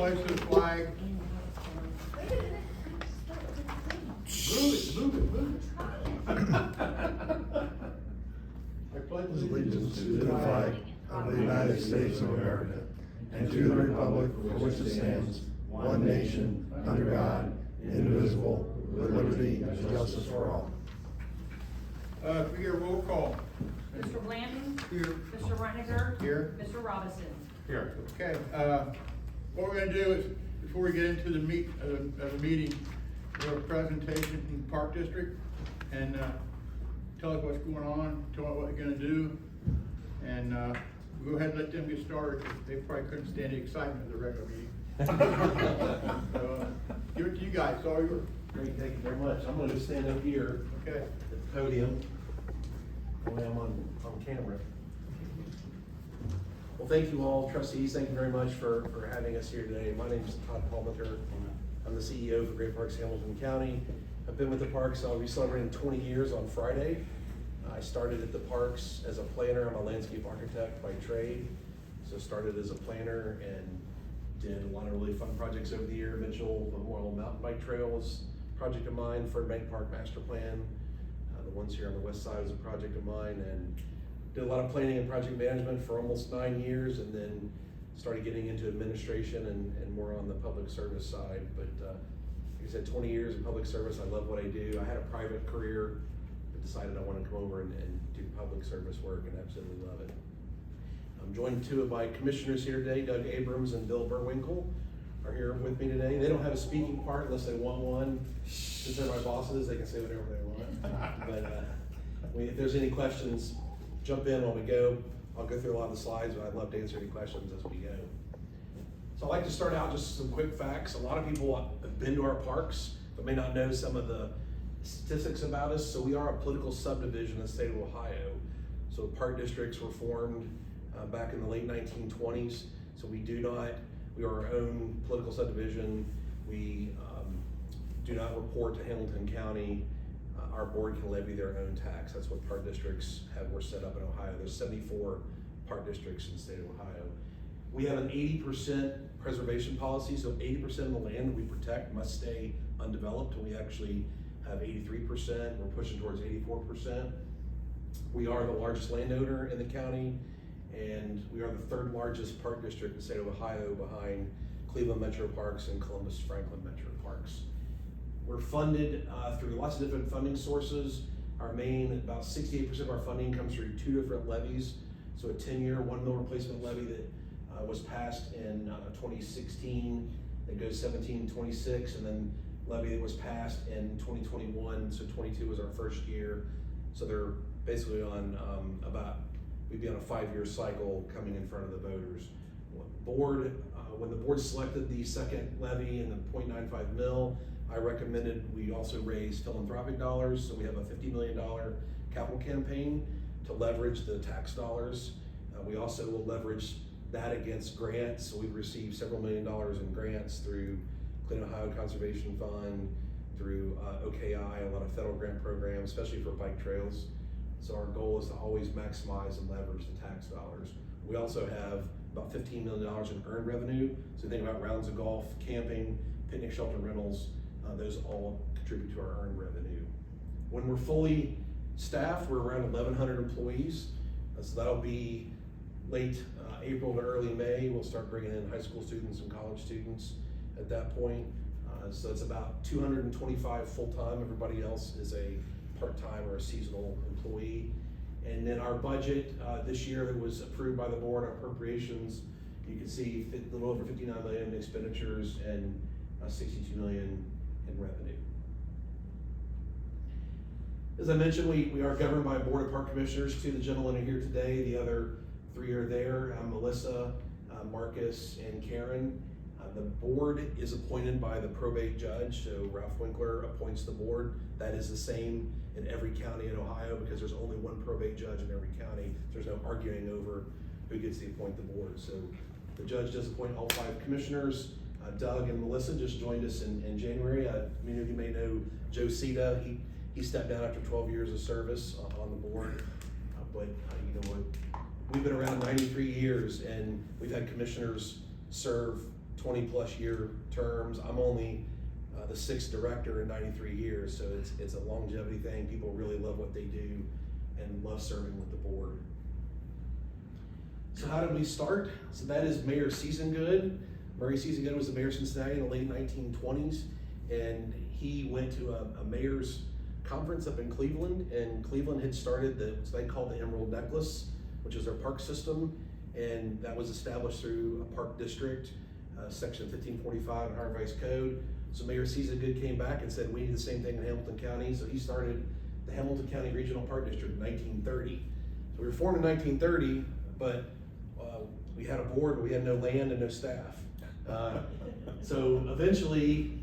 pledge to the flag. Move it. I pledge Allegiance to the flag of the United States of America and to the republic for which it stands, one nation, under God, indivisible, with liberty and justice for all. Can we get a roll call? Mr. Blandon? Here. Mr. Reiniger? Here. Mr. Robinson? Here. Okay, what we're gonna do is, before we get into the meeting, we have a presentation from the Park District, and, tell us what's going on, tell us what they're gonna do, and, we'll go ahead and let them get started, 'cause they probably couldn't stand the excitement of the regular meeting. So, give it to you guys, sorry. Great, thank you very much. I'm gonna stand up here Okay. at the podium, when I'm on camera. Well, thank you all, trustees, thank you very much for having us here today. My name is Todd Palmaker. I'm the CEO for Great Parks Hamilton County. I've been with the parks, I'll be celebrating 20 years on Friday. I started at the parks as a planner. I'm a landscape architect by trade. So started as a planner and did a lot of really fun projects over the year. Mitchell Memorial Mountain Bike Trails, project of mine. Ferd Bank Park Master Plan. The ones here on the west side is a project of mine, and did a lot of planning and project management for almost 9 years, and then started getting into administration and more on the public service side. But like I said, 20 years in public service. I love what I do. I had a private career, but decided I want to come over and do public service work, and absolutely love it. I'm joined two of my commissioners here today. Doug Abrams and Bill Burwinkle are here with me today. They don't have a speaking part unless they want one. Since they're my bosses, they can say whatever they want. But if there's any questions, jump in while we go. I'll go through a lot of the slides, but I'd love to answer any questions as we go. So I'd like to start out just some quick facts. A lot of people have been to our parks, but may not know some of the statistics about us. So we are a political subdivision in the state of Ohio. So park districts were formed back in the late 1920s. So we are our own political subdivision. We do not report to Hamilton County. Our board can levy their own tax. That's what park districts were set up in Ohio. There's 74 park districts in the state of Ohio. We have an 80% preservation policy, so 80% of the land that we protect must stay undeveloped, and we actually have 83%. We're pushing towards 84%. We are the largest landowner in the county, and we are the third largest park district in the state of Ohio, behind Cleveland Metro Parks and Columbus Franklin Metro Parks. We're funded through lots of different funding sources. Our main, about 68% of our funding comes through two different levies. So a 10-year, $1 million replacement levy that was passed in 2016, that goes 17-26, and then levy that was passed in 2021, so 22 was our first year. So they're basically on we'd be on a 5-year cycle coming in front of the voters. When the board selected the second levy and the 0.95 mil, I recommended we also raise philanthropic dollars. So we have a $50 million capital campaign to leverage the tax dollars. We also will leverage that against grants. So we've received several $1 million in grants through Clean Ohio Conservation Fund, through OKI, a lot of federal grant programs, especially for bike trails. So our goal is to always maximize and leverage the tax dollars. We also have about $15 million in earned revenue. So think about rounds of golf, camping, picnic shelter rentals, those all contribute to our earned revenue. When we're fully staffed, we're around 1,100 employees. So that'll be late April to early May. We'll start bringing in high school students and college students at that point. So it's about 225 full-time. Everybody else is a part-time or a seasonal employee. And then our budget this year that was approved by the board, our appropriations, you can see a little over 59 million in expenditures and 62 million in revenue. As I mentioned, we are governed by a board of park commissioners. Two of the gentlemen are here today. The other three are there. Melissa, Marcus, and Karen. The board is appointed by the probate judge, so Ralph Winkler appoints the board. That is the same in every county in Ohio because there's only one probate judge in every county. There's no arguing over who gets to appoint the board. So the judge does appoint all 5 commissioners. Doug and Melissa just joined us in January. Many of you may know Joe Cita. He stepped down after 12 years of service on the board. But you know what? We've been around 93 years, and we've had commissioners serve 20+ year terms. I'm only the 6th director in 93 years, so it's a longevity thing. People really love what they do and love serving with the board. So how did we start? So that is Mayor Seasongood. Murray Seasongood was the mayor of Cincinnati in the late 1920s, and he went to a mayor's conference up in Cleveland, and Cleveland had started what they called the Emerald Necklace, which is their park system, and that was established through a park district, section 1545 Higher Revised Code. So Mayor Seasongood came back and said, we need the same thing in Hamilton County, so he started the Hamilton County Regional Park District in 1930. So we were formed in 1930, but we had a board, but we had no land and no staff. So eventually,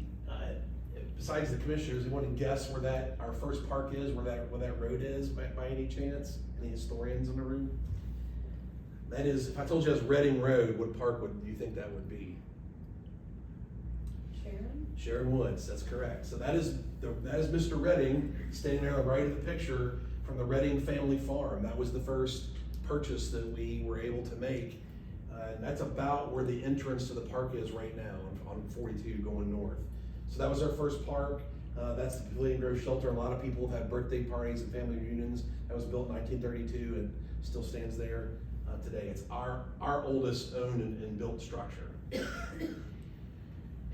besides the commissioners, you want to guess where our first park is, where that road is by any chance? Any historians in the room? That is, if I told you that's Reading Road, what park would you think that would be? Sharon Woods, that's correct. So that is Mr. Reading standing there right in the picture from the Reading family farm. That was the first purchase that we were able to make. And that's about where the entrance to the park is right now on 42 going north. So that was our first park. That's the Pavilion Grove Shelter. A lot of people have had birthday parties and family reunions. That was built in 1932 and still stands there today. It's our oldest owned and built structure.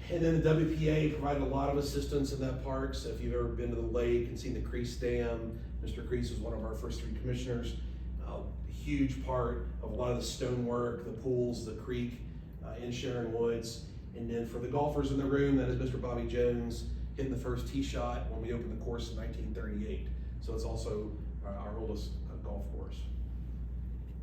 And then the WPA provided a lot of assistance in that park. So if you've ever been to the lake and seen the Crease Dam, Mr. Crease was one of our first 3 commissioners. Huge part of a lot of the stonework, the pools, the creek in Sharon Woods. And then for the golfers in the room, that is Mr. Bobby Jones hitting the first tee shot when we opened the course in 1938. So it's also our oldest golf course.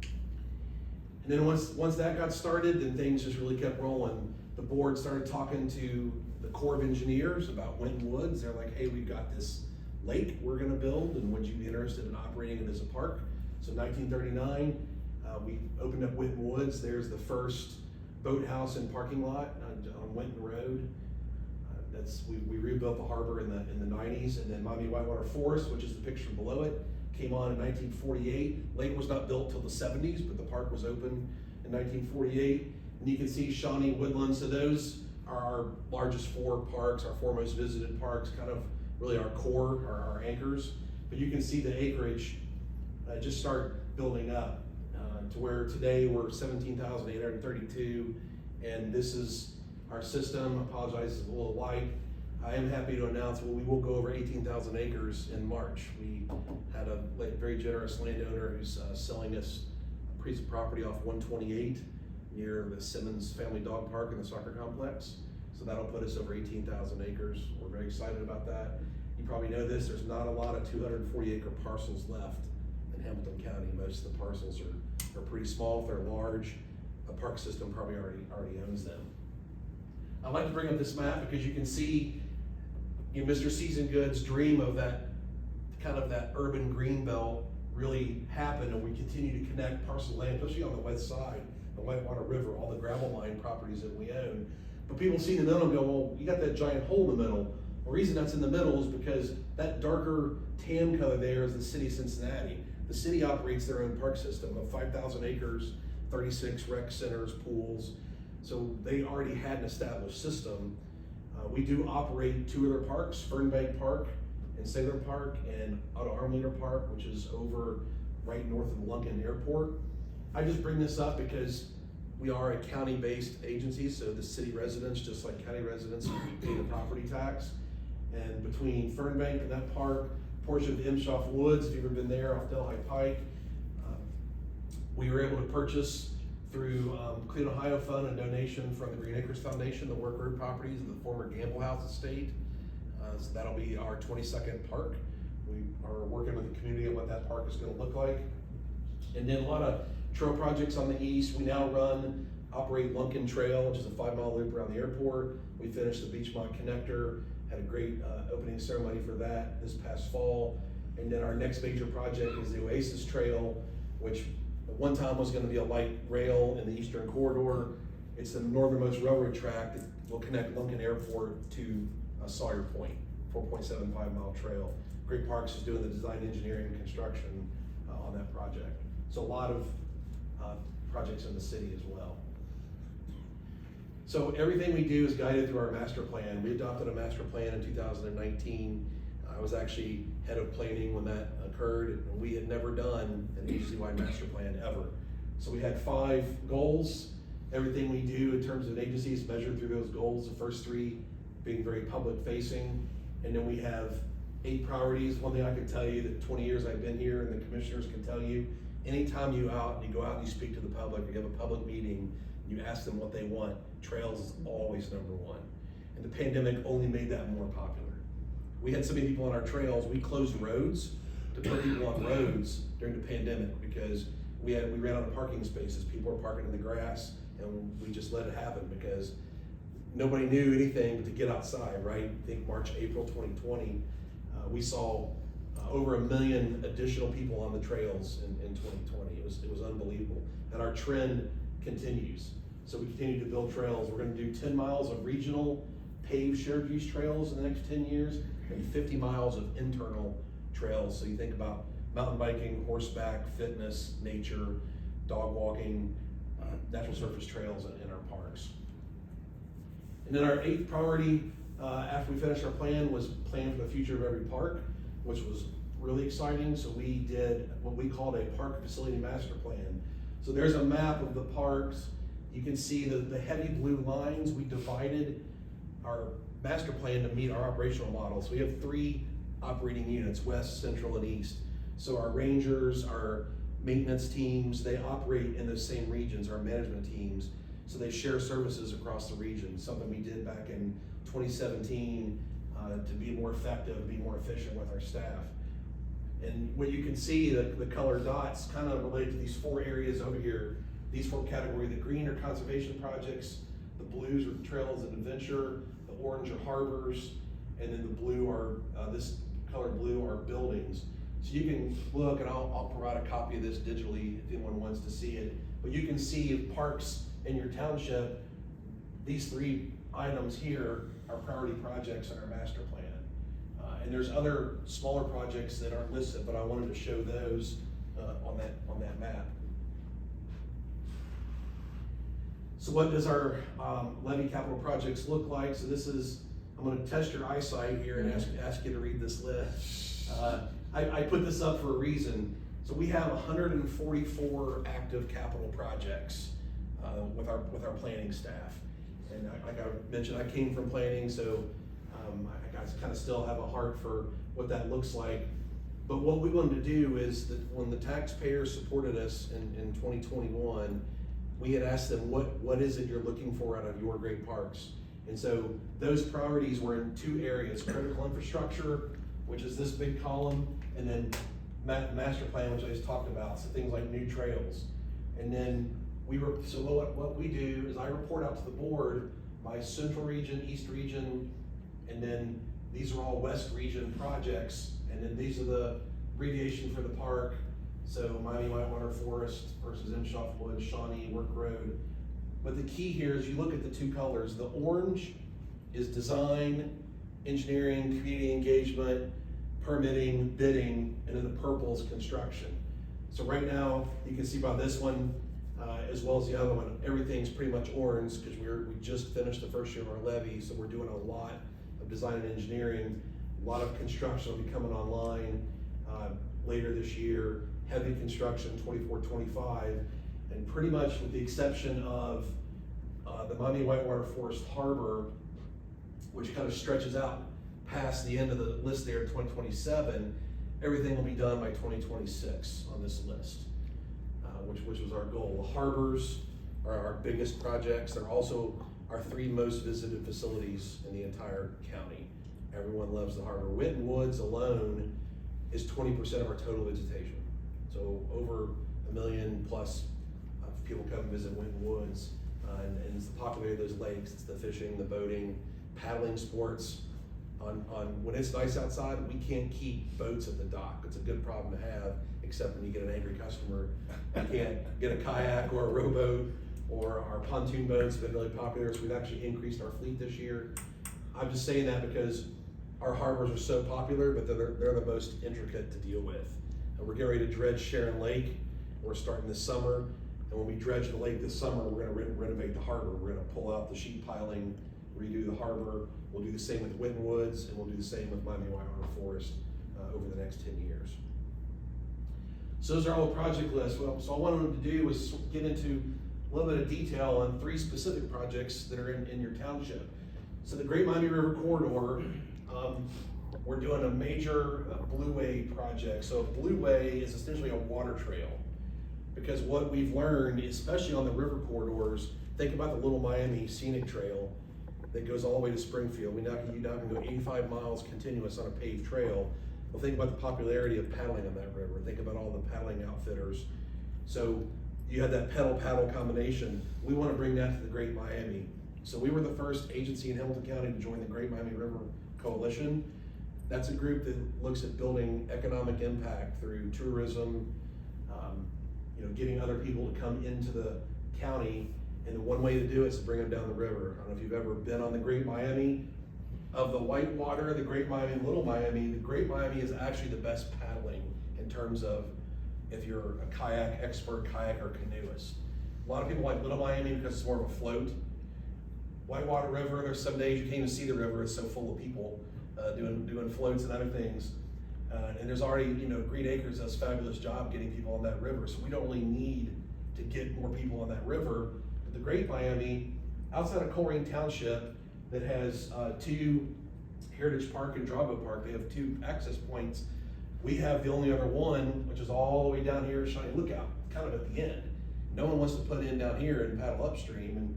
And then once that got started, then things just really kept rolling. The board started talking to the Corps of Engineers about Winton Woods. They're like, hey, we've got this lake we're gonna build, and would you be interested in operating it as a park? So 1939, we opened up Winton Woods. There's the first boathouse and parking lot on Winton Road. We rebuilt the harbor in the 90s, and then Miami Whitewater Forest, which is the picture below it, came on in 1948. Lake was not built till the 70s, but the park was open in 1948. And you can see Shawnee Woodlands. So those are our largest 4 parks, our 4 most visited parks, kind of really our core, our anchors. But you can see the acreage just start building up to where today we're 17,832, and this is our system. I apologize, it's a little light. I am happy to announce we will go over 18,000 acres in March. We had a very generous landowner who's selling us a piece of property off 128 near the Simmons Family Dog Park and the soccer complex. So that'll put us over 18,000 acres. We're very excited about that. You probably know this, there's not a lot of 240 acre parcels left in Hamilton County. Most of the parcels are pretty small. If they're large, a park system probably already owns them. I'd like to bring up this map because you can see Mr. Seasongood's dream of that kind of that urban green belt really happened, and we continue to connect parcel land, especially on the west side, the Whitewater River, all the gravel mine properties that we own. But people see the middle and go, well, you got that giant hole in the middle. The reason that's in the middle is because that darker tan color there is the city of Cincinnati. The city operates their own park system of 5,000 acres, 36 rec centers, pools. So they already had an established system. We do operate 2 other parks, Fernbank Park and Salem Park, and Otto Armleader Park, which is over right north of Lunken Airport. I just bring this up because we are a county-based agency, so the city residents, just like county residents, pay the property tax. And between Fernbank and that park, portion of Imshoff Woods, if you've ever been there off Delhi Pike, we were able to purchase through Clean Ohio Fund, a donation from the Green Acres Foundation, the Work Road properties of the former Gamble House estate. So that'll be our 22nd park. We are working with the community on what that park is going to look like. And then a lot of trail projects on the east. We now operate Lunken Trail, which is a 5-mile loop around the airport. We finished the Beachmont Connector, had a great opening ceremony for that this past fall. And then our next major project is the Oasis Trail, which at one time was going to be a light rail in the Eastern Corridor. It's the northernmost railroad track that will connect Lunken Airport to Sawyer Point, 4.75 mile trail. Great Parks is doing the design, engineering, and construction on that project. So a lot of projects in the city as well. So everything we do is guided through our master plan. We adopted a master plan in 2019. I was actually head of planning when that occurred, and we had never done an agency-wide master plan ever. So we had 5 goals. Everything we do in terms of agency is measured through those goals, the first 3 being very public-facing. And then we have 8 priorities. One thing I can tell you that 20 years I've been here, and the commissioners can tell you, anytime you go out and you speak to the public, or you have a public meeting, you ask them what they want, trails is always #1. And the pandemic only made that more popular. We had so many people on our trails, we closed roads to put people on roads during the pandemic because we ran out of parking spaces. People were parking in the grass, and we just let it happen because nobody knew anything but to get outside, right? I think March, April 2020, we saw over 1 million additional people on the trails in 2020. It was unbelievable. And our trend continues. So we continue to build trails. We're gonna do 10 miles of regional paved shared use trails in the next 10 years and 50 miles of internal trails. So you think about mountain biking, horseback, fitness, nature, dog walking, natural surface trails in our parks. And then our 8th priority, after we finished our plan, was plan for the future of every park, which was really exciting. So we did what we called a park facility master plan. So there's a map of the parks. You can see the heavy blue lines. We divided our master plan to meet our operational model. So we have 3 operating units, west, central, and east. So our rangers, our maintenance teams, they operate in those same regions, our management teams. So they share services across the region, something we did back in 2017 to be more effective, be more efficient with our staff. And what you can see, the colored dots kind of relate to these 4 areas over here. These 4 categories: the green are conservation projects, the blues are trails and adventure, the orange are harbors, and then the blue are, this color blue are buildings. So you can look, and I'll provide a copy of this digitally if anyone wants to see it, but you can see parks in your township. These 3 items here are priority projects in our master plan. And there's other smaller projects that aren't listed, but I wanted to show those on that map. So what does our levy capital projects look like? So this is, I'm gonna test your eyesight here and ask you to read this list. I put this up for a reason. So we have 144 active capital projects with our planning staff. And like I mentioned, I came from planning, so I kind of still have a heart for what that looks like. But what we wanted to do is that when the taxpayers supported us in 2021, we had asked them, what is it you're looking for out of your great parks? And so those priorities were in 2 areas: critical infrastructure, which is this big column, and then master plan, which I just talked about, so things like new trails. And then so what we do is I report out to the board by central region, east region, and then these are all west region projects, and then these are the abbreviation for the park. So Miami Whitewater Forest versus Imshoff Woods, Shawnee, Work Road. But the key here is you look at the 2 colors. The orange is design, engineering, community engagement, permitting, bidding, and then the purple is construction. So right now, you can see by this one, as well as the other one, everything's pretty much orange because we just finished the first year of our levy, so we're doing a lot of design and engineering. A lot of construction will be coming online later this year. Heavy construction 24-25, and pretty much with the exception of the Miami Whitewater Forest Harbor, which kind of stretches out past the end of the list there in 2027, everything will be done by 2026 on this list, which was our goal. The harbors are our biggest projects. They're also our 3 most visited facilities in the entire county. Everyone loves the harbor. Winton Woods alone is 20% of our total visitation. So over 1 million plus people come and visit Winton Woods, and it's the popularity of those lakes. It's the fishing, the boating, paddling sports. When it's nice outside, we can't keep boats at the dock. It's a good problem to have, except when you get an angry customer. You can't get a kayak or a rowboat, or our pontoon boats have been really popular, so we've actually increased our fleet this year. I'm just saying that because our harbors are so popular, but they're the most intricate to deal with. And we're getting ready to dredge Sharon Lake. We're starting this summer. And when we dredge the lake this summer, we're gonna renovate the harbor. We're gonna pull out the sheet piling, redo the harbor. We'll do the same with Winton Woods, and we'll do the same with Miami Whitewater Forest over the next 10 years. So those are all the project lists. Well, so all I wanted to do was get into a little bit of detail on 3 specific projects that are in your township. So the Great Miami River Corridor, we're doing a major Blueway project. So a Blueway is essentially a water trail, because what we've learned, especially on the river corridors, think about the Little Miami Scenic Trail that goes all the way to Springfield. You now can go 85 miles continuous on a paved trail. Well, think about the popularity of paddling on that river. Think about all the paddling outfitters. So you have that pedal-paddle combination. We want to bring that to the Great Miami. So we were the first agency in Hamilton County to join the Great Miami River Coalition. That's a group that looks at building economic impact through tourism, getting other people to come into the county. And the one way to do it is to bring them down the river. I don't know if you've ever been on the Great Miami. Of the Whitewater, the Great Miami, and Little Miami, the Great Miami is actually the best paddling in terms of if you're a kayak expert, kayak or canoeist. A lot of people like Little Miami because it's more of a float. Whitewater River, there's some days you can't even see the river, it's so full of people doing floats and other things. And there's already, Green Acres does a fabulous job getting people on that river, so we don't really need to get more people on that river. But the Great Miami, outside of Colerain Township, that has 2 Heritage Park and Drago Park, they have 2 access points. We have the only other one, which is all the way down here at Shiny Lookout, kind of at the end. No one wants to put in down here and paddle upstream,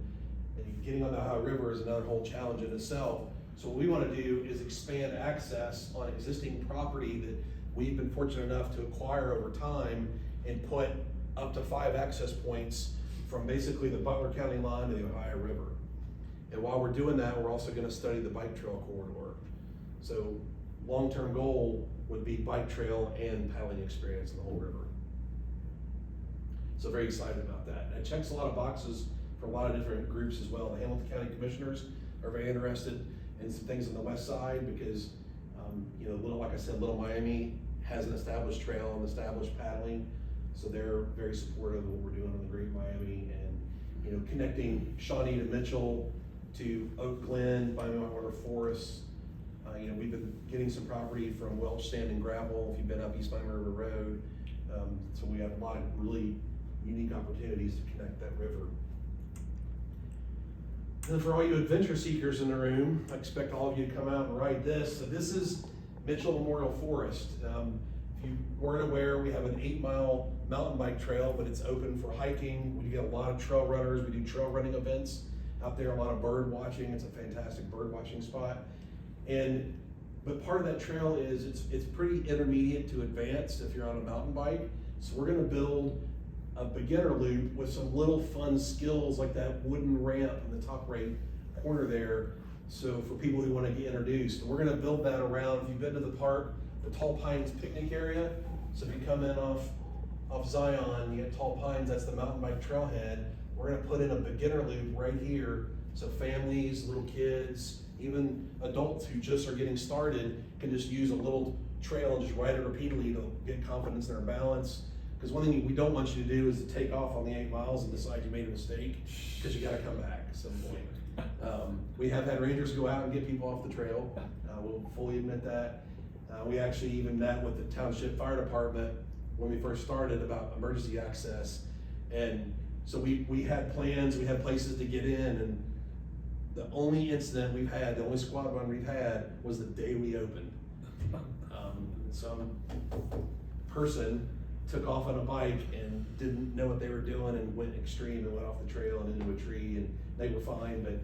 and getting on the Ohio River is another whole challenge in itself. So what we want to do is expand access on existing property that we've been fortunate enough to acquire over time and put up to 5 access points from basically the Butler County line to the Ohio River. And while we're doing that, we're also going to study the bike trail corridor. So long-term goal would be bike trail and paddling experience in the whole river. So very excited about that. And it checks a lot of boxes for a lot of different groups as well. The Hamilton County Commissioners are very interested in some things on the west side because, like I said, Little Miami has an established trail and established paddling. So they're very supportive of what we're doing on the Great Miami and, connecting Shawnee to Mitchell, to Oak Glen, Miami Whitewater Forest. We've been getting some property from Welch Sand and Gravel, if you've been up East Miami River Road. So we have a lot of really unique opportunities to connect that river. And for all you adventure seekers in the room, I expect all of you to come out and ride this. So this is Mitchell Memorial Forest. If you weren't aware, we have an 8-mile mountain bike trail, but it's open for hiking. We get a lot of trail runners. We do trail running events out there, a lot of bird watching. It's a fantastic bird watching spot. But part of that trail is it's pretty intermediate to advanced if you're on a mountain bike. So we're gonna build a beginner loop with some little fun skills like that wooden ramp in the top right corner there. So for people who want to get introduced, and we're gonna build that around, if you've been to the park, the Tall Pines picnic area. So if you come in off Zion, you get Tall Pines, that's the mountain bike trailhead. We're gonna put in a beginner loop right here. So families, little kids, even adults who just are getting started can just use a little trail and just ride it repeatedly to get confidence in their balance. Because one thing we don't want you to do is to take off on the 8 miles and decide you made a mistake, because you gotta come back at some point. We have had rangers go out and get people off the trail. We'll fully admit that. We actually even met with the Township Fire Department when we first started about emergency access. And so we had plans, we had places to get in, and the only incident we've had, the only squad run we've had was the day we opened. Some person took off on a bike and didn't know what they were doing and went extreme and went off the trail and into a tree, and they were fine. But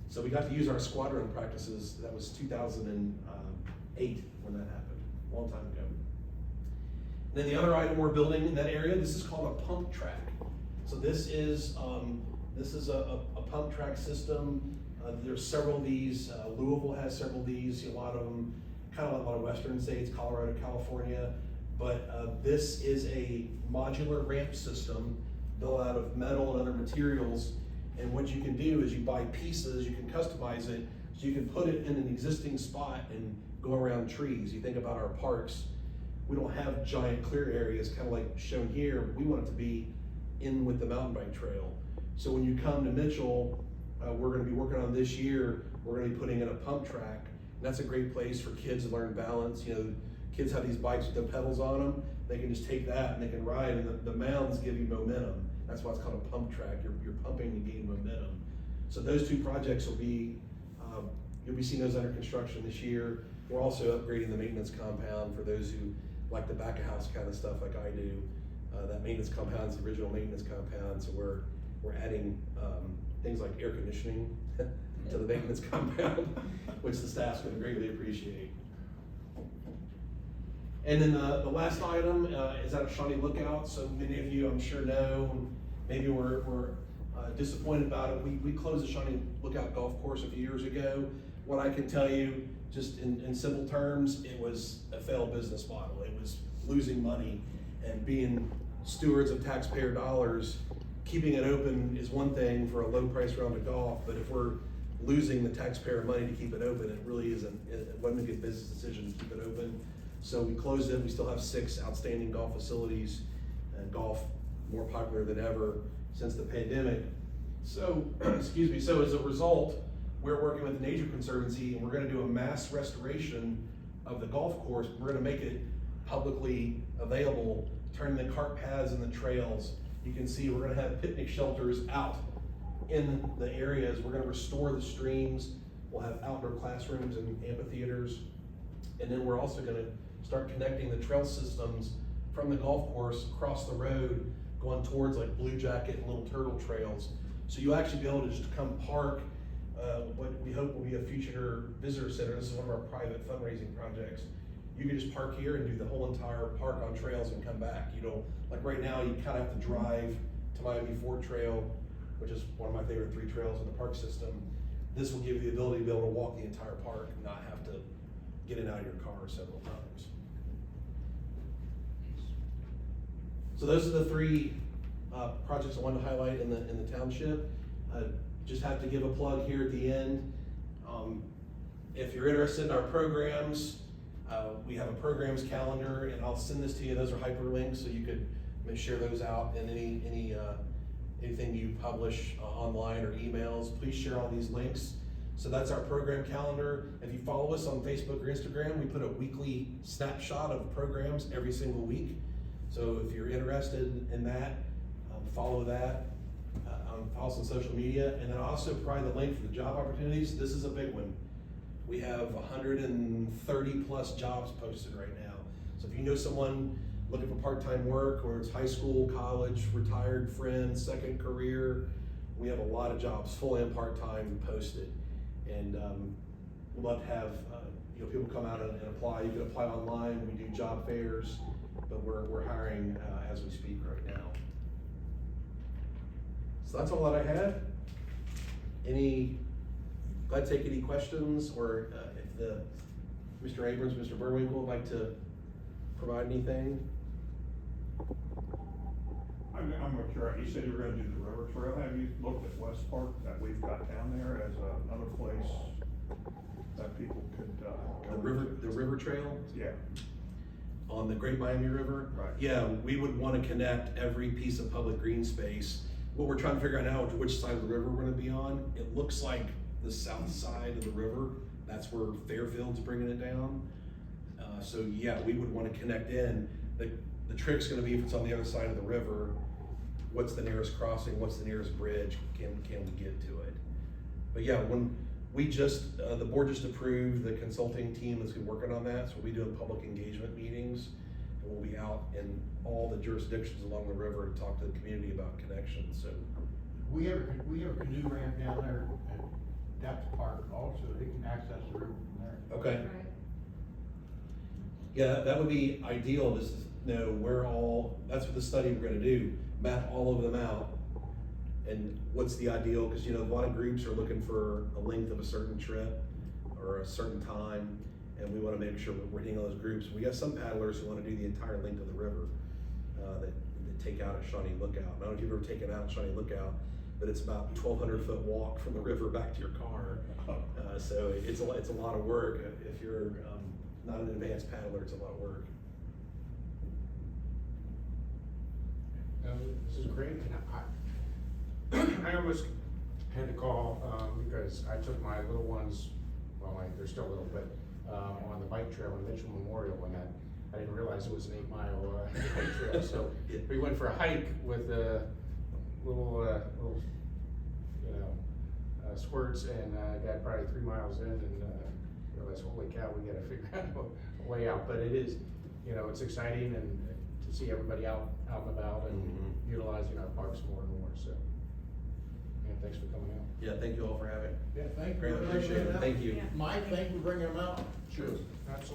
so we got to use our squadron practices. That was 2008 when that happened, a long time ago. And then the other item we're building in that area, this is called a pump track. So this is a pump track system. There's several of these. Louisville has several of these. A lot of them, kind of like a lot of Western states, Colorado, California. But this is a modular ramp system built out of metal and other materials. And what you can do is you buy pieces, you can customize it, so you can put it in an existing spot and go around trees. You think about our parks, we don't have giant clear areas, kind of like shown here. We want it to be in with the mountain bike trail. So when you come to Mitchell, we're gonna be working on this year, we're gonna be putting in a pump track. And that's a great place for kids to learn balance. You know, kids have these bikes with the pedals on them, they can just take that and they can ride, and the mounds give you momentum. That's why it's called a pump track. You're pumping to gain momentum. So those two projects will be, you'll be seeing those under construction this year. We're also upgrading the maintenance compound for those who like the back of house kind of stuff like I do. That maintenance compound is the original maintenance compound, so we're adding things like air conditioning to the maintenance compound, which the staff's gonna greatly appreciate. And then the last item is out of Shawnee Lookout. So many of you, I'm sure, know, maybe we're disappointed about it. We closed the Shawnee Lookout golf course a few years ago. What I can tell you, just in simple terms, it was a failed business model. It was losing money, and being stewards of taxpayer dollars, keeping it open is one thing for a low price round of golf, but if we're losing the taxpayer money to keep it open, it really isn't, it wasn't a good business decision to keep it open. So we closed it. We still have 6 outstanding golf facilities, and golf more popular than ever since the pandemic. So, excuse me, so as a result, we're working with the Nature Conservancy, and we're gonna do a mass restoration of the golf course. We're gonna make it publicly available, turn the cart paths and the trails. You can see we're gonna have picnic shelters out in the areas. We're gonna restore the streams. We'll have outdoor classrooms and amphitheaters. And then we're also gonna start connecting the trail systems from the golf course across the road, going towards like Blue Jacket and Little Turtle trails. So you'll actually be able to just come park, what we hope will be a future visitor center. This is one of our private fundraising projects. You can just park here and do the whole entire park on trails and come back. You don't, like right now, you kind of have to drive to Miami Ford Trail, which is one of my favorite 3 trails in the park system. This will give you the ability to be able to walk the entire park and not have to get in and out of your car several times. So those are the 3 projects I wanted to highlight in the township. Just have to give a plug here at the end. If you're interested in our programs, we have a programs calendar, and I'll send this to you. Those are hyperlinks, so you could share those out in anything you publish online or emails. Please share all these links. So that's our program calendar. If you follow us on Facebook or Instagram, we put a weekly snapshot of programs every single week. So if you're interested in that, follow that. Follow us on social media, and then I also provide the link for the job opportunities. This is a big one. We have 130 plus jobs posted right now. So if you know someone looking for part-time work, or it's high school, college, retired friend, second career, we have a lot of jobs, full and part-time, posted. And we'd love to have people come out and apply. You can apply online. We do job fairs, but we're hiring as we speak right now. So that's all that I had. Glad to take any questions, or if Mr. Abrams, Mr. Burwinkle would like to provide anything. I'm not sure, you said you were gonna do the river trail. Have you looked at West Park that we've got down there as another place that people could, The river trail? Yeah, On the Great Miami River? Right. Yeah, we would want to connect every piece of public green space. What we're trying to figure out now is which side of the river we're gonna be on. It looks like the south side of the river. That's where Fairfield's bringing it down. So yeah, we would want to connect in. The trick's gonna be if it's on the other side of the river, what's the nearest crossing, what's the nearest bridge, can we get to it? But yeah, when we just, the board just approved the consulting team that's been working on that, so we'll be doing public engagement meetings, and we'll be out in all the jurisdictions along the river and talk to the community about connections, so. We have a canoe ramp down there at Depth Park also. They can access the river from there. Okay. Right. Yeah, that would be ideal, just to know where that's what the study we're gonna do, map all of them out. And what's the ideal, because a lot of groups are looking for a length of a certain trip or a certain time, and we wanna make sure we're hitting all those groups. We got some paddlers who wanna do the entire length of the river, that take out at Shawnee Lookout. I don't know if you've ever taken out Shawnee Lookout, but it's about 1,200 foot walk from the river back to your car. So it's a lot of work. If you're not an advanced paddler, it's a lot of work. this is great, and I almost had to call, because I took my little ones, well, they're still little, but, on the bike trail in Mitchell Memorial, and I didn't realize it was an 8-mile, bike trail, so we went for a hike with, little, you know, squirts, and, got probably 3 miles in, and, realized, holy cow, we gotta figure out a way out, but it is, you know, it's exciting, and to see everybody out and about, and utilizing our parks more and more, so. And thanks for coming out. Yeah, thank you all for having. Yeah, thank you. Greatly appreciate it, thank you. Yeah. Mike, thank you for bringing them out. Sure. Absolutely.